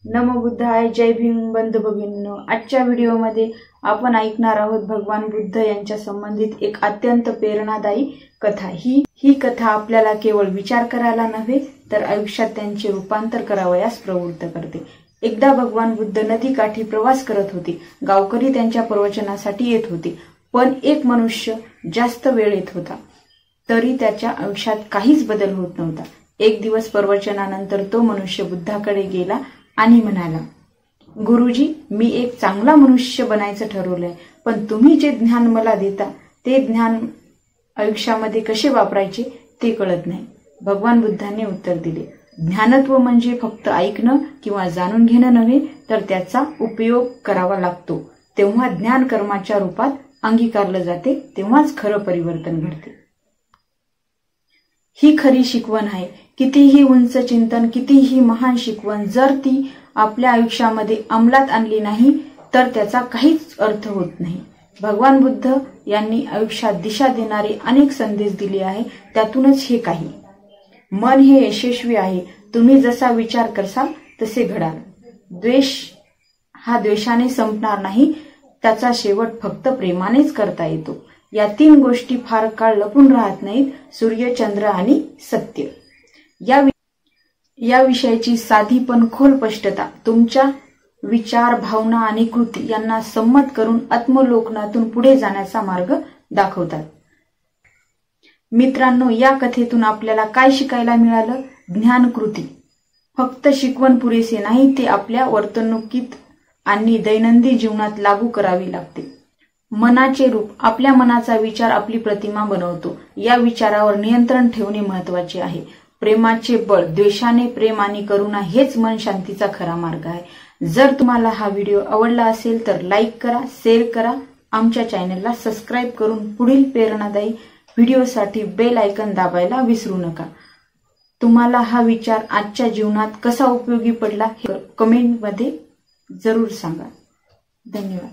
नमो बुद्धाय, जय भीम बंधू भगिनींनो। आजच्या व्हिडिओमध्ये आपण ऐकणार आहोत भगवान बुद्ध यांच्या संबंधित एक अत्यंत प्रेरणादायी कथा। ही कथा आपल्याला केवळ विचार करायला नव्हे तर आयुष्यात त्यांचे रूपांतर करावयास प्रवृत्त करते। एकदा भगवान बुद्ध नदीकाठी प्रवास करत होते। गावकरी त्यांच्या प्रवचनासाठी येत होते, पण एक मनुष्य जास्त वेळ येत होता तरी त्याच्या आयुष्यात काहीच बदल होत नव्हता। एक दिवस प्रवचनानंतर तो मनुष्य बुद्धाकडे गेला आणि म्हणाला, गुरुजी, मी एक चांगला मनुष्य बनायचं ठरवलंय, पण तुम्ही जे ज्ञान मला देता ते ज्ञान आयुष्यामध्ये कसे वापरायचे ते कळत नाही। भगवान बुद्धांनी उत्तर दिले, ज्ञानत्व म्हणजे फक्त ऐकणं किंवा जाणून घेणं नव्हे तर त्याचा उपयोग करावा लागतो। तेव्हा ज्ञान कर्माच्या रूपात अंगीकारलं जाते, तेव्हाच खरं परिवर्तन घडते। ही खरी शिकवण आहे। कितीही उंच चिंतन, कितीही महान शिकवण जर ती आपल्या आयुष्यामध्ये अंमलात आणली नाही तर त्याचा काहीच अर्थ होत नाही। भगवान बुद्ध यांनी आयुष्यात दिशा देणारे अनेक संदेश दिले आहे, त्यातूनच हे काही। मन हे यशस्वी आहे, तुम्ही जसा विचार करसाल तसे घडाल। द्वेष हा द्वेषाने संपणार नाही, त्याचा शेवट फक्त प्रेमानेच करता येतो। या तीन गोष्टी फार काळ लपून राहत नाहीत, सूर्य, चंद्र आणि सत्य। या विषयाची साधी पण खोल स्पष्टता तुमच्या विचार, भावना आणि कृती यांना संमत करून आत्मलोकनातून पुढे जाण्याचा मार्ग दाखवतात। मित्रांनो, या कथेतून आपल्याला काय शिकायला मिळालं? ज्ञान कृती फक्त शिकवण पुरेसे नाही, ते आपल्या वर्तणुकीत आणि दैनंदिन जीवनात लागू करावी लागते। मनाचे रूप, आपल्या मनाचा विचार आपली प्रतिमा बनवतो। या विचारावर नियंत्रण ठेवणे महत्त्वाचे आहे। प्रेमाचे बळ, द्वेषाने प्रेम आणि करुणा हेच मन शांतीचा खरा मार्ग आहे। जर तुम्हाला हा व्हिडिओ आवडला असेल तर लाईक करा, शेअर करा, आमच्या चॅनलला सबस्क्राईब करून पुढील प्रेरणादायी व्हिडिओसाठी बेल आयकॉन दाबायला विसरू नका। तुम्हाला हा विचार आजच्या जीवनात कसा उपयोगी पडला हे कमेंटमध्ये जरूर सांगा। धन्यवाद।